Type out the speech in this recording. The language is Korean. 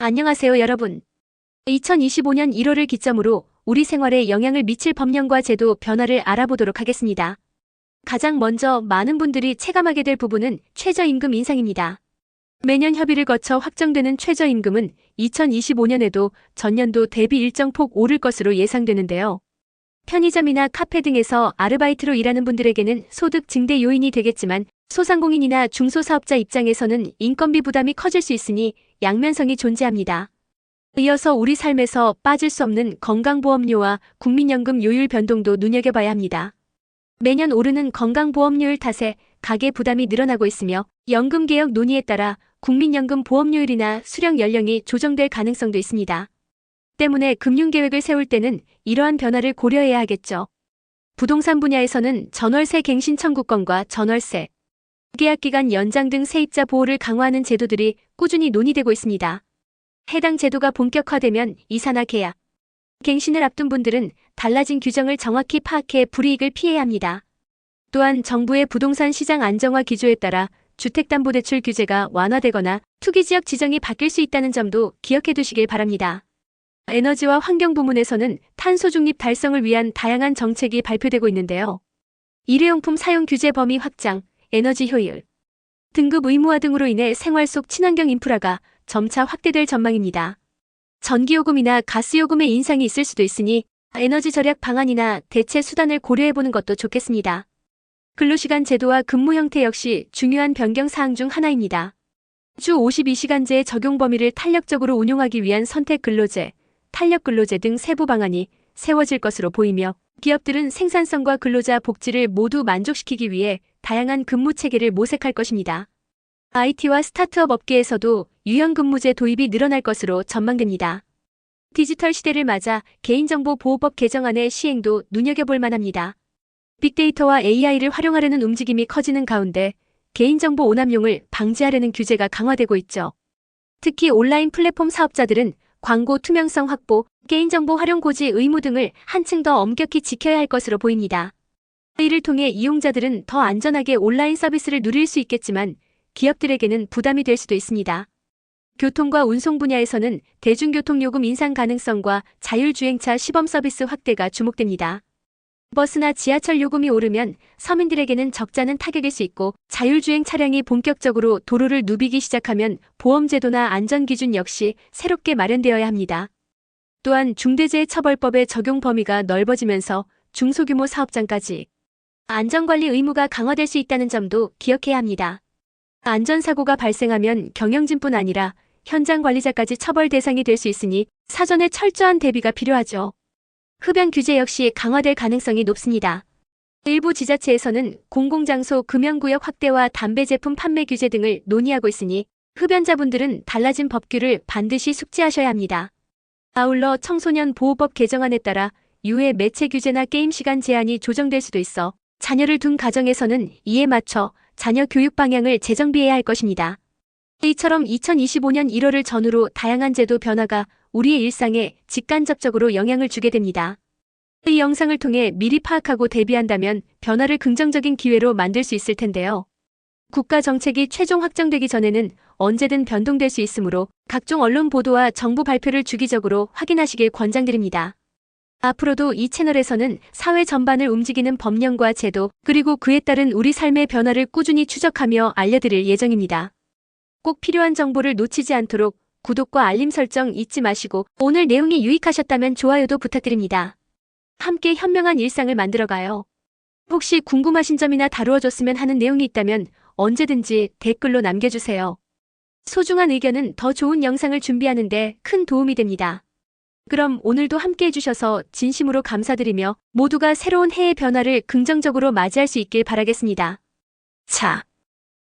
안녕하세요, 여러분. 2025년 1월을 기점으로 우리 생활에 영향을 미칠 법령과 제도 변화를 알아보도록 하겠습니다. 가장 먼저 많은 분들이 체감하게 될 부분은 최저임금 인상입니다. 매년 협의를 거쳐 확정되는 최저임금은 2025년에도 전년도 대비 일정 폭 오를 것으로 예상되는데요. 편의점이나 카페 등에서 아르바이트로 일하는 분들에게는 소득 증대 요인이 되겠지만 소상공인이나 중소사업자 입장에서는 인건비 부담이 커질 수 있으니 양면성이 존재합니다. 이어서 우리 삶에서 빠질 수 없는 건강보험료와 국민연금 요율 변동도 눈여겨봐야 합니다. 매년 오르는 건강보험료율 탓에 가계 부담이 늘어나고 있으며 연금개혁 논의에 따라 국민연금 보험료율이나 수령 연령이 조정될 가능성도 있습니다. 때문에 금융계획을 세울 때는 이러한 변화를 고려해야 하겠죠. 부동산 분야에서는 전월세 갱신 청구권과 전월세, 계약기간 연장 등 세입자 보호를 강화하는 제도들이 꾸준히 논의되고 있습니다. 해당 제도가 본격화되면 이사나 계약, 갱신을 앞둔 분들은 달라진 규정을 정확히 파악해 불이익을 피해야 합니다. 또한 정부의 부동산 시장 안정화 기조에 따라 주택담보대출 규제가 완화되거나 투기지역 지정이 바뀔 수 있다는 점도 기억해 두시길 바랍니다. 에너지와 환경 부문에서는 탄소 중립 달성을 위한 다양한 정책이 발표되고 있는데요. 일회용품 사용 규제 범위 확장, 에너지 효율, 등급 의무화 등으로 인해 생활 속 친환경 인프라가 점차 확대될 전망입니다. 전기요금이나 가스요금의 인상이 있을 수도 있으니 에너지 절약 방안이나 대체 수단을 고려해보는 것도 좋겠습니다. 근로시간 제도와 근무 형태 역시 중요한 변경 사항 중 하나입니다. 주 52시간제의 적용 범위를 탄력적으로 운용하기 위한 선택 근로제, 탄력 근로제 등 세부 방안이 세워질 것으로 보이며 기업들은 생산성과 근로자 복지를 모두 만족시키기 위해 다양한 근무 체계를 모색할 것입니다. IT와 스타트업 업계에서도 유연근무제 도입이 늘어날 것으로 전망됩니다. 디지털 시대를 맞아 개인정보보호법 개정안의 시행도 눈여겨볼 만합니다. 빅데이터와 AI를 활용하려는 움직임이 커지는 가운데 개인정보 오남용을 방지하려는 규제가 강화되고 있죠. 특히 온라인 플랫폼 사업자들은 광고 투명성 확보, 개인정보 활용 고지 의무 등을 한층 더 엄격히 지켜야 할 것으로 보입니다. 이를 통해 이용자들은 더 안전하게 온라인 서비스를 누릴 수 있겠지만 기업들에게는 부담이 될 수도 있습니다. 교통과 운송 분야에서는 대중교통요금 인상 가능성과 자율주행차 시범 서비스 확대가 주목됩니다. 버스나 지하철 요금이 오르면 서민들에게는 적잖은 타격일 수 있고 자율주행 차량이 본격적으로 도로를 누비기 시작하면 보험제도나 안전기준 역시 새롭게 마련되어야 합니다. 또한 중대재해처벌법의 적용 범위가 넓어지면서 중소규모 사업장까지 안전관리 의무가 강화될 수 있다는 점도 기억해야 합니다. 안전사고가 발생하면 경영진뿐 아니라 현장 관리자까지 처벌 대상이 될 수 있으니 사전에 철저한 대비가 필요하죠. 흡연 규제 역시 강화될 가능성이 높습니다. 일부 지자체에서는 공공장소 금연구역 확대와 담배 제품 판매 규제 등을 논의하고 있으니 흡연자분들은 달라진 법규를 반드시 숙지하셔야 합니다. 아울러 청소년 보호법 개정안에 따라 유해 매체 규제나 게임 시간 제한이 조정될 수도 있어 자녀를 둔 가정에서는 이에 맞춰 자녀 교육 방향을 재정비해야 할 것입니다. 이처럼 2025년 1월을 전후로 다양한 제도 변화가 우리의 일상에 직간접적으로 영향을 주게 됩니다. 이 영상을 통해 미리 파악하고 대비한다면 변화를 긍정적인 기회로 만들 수 있을 텐데요. 국가 정책이 최종 확정되기 전에는 언제든 변동될 수 있으므로 각종 언론 보도와 정부 발표를 주기적으로 확인하시길 권장드립니다. 앞으로도 이 채널에서는 사회 전반을 움직이는 법령과 제도, 그리고 그에 따른 우리 삶의 변화를 꾸준히 추적하며 알려드릴 예정입니다. 꼭 필요한 정보를 놓치지 않도록 구독과 알림 설정 잊지 마시고 오늘 내용이 유익하셨다면 좋아요도 부탁드립니다. 함께 현명한 일상을 만들어가요. 혹시 궁금하신 점이나 다루어줬으면 하는 내용이 있다면 언제든지 댓글로 남겨주세요. 소중한 의견은 더 좋은 영상을 준비하는 데 큰 도움이 됩니다. 그럼 오늘도 함께 해주셔서 진심으로 감사드리며 모두가 새로운 해의 변화를 긍정적으로 맞이할 수 있길 바라겠습니다. 자.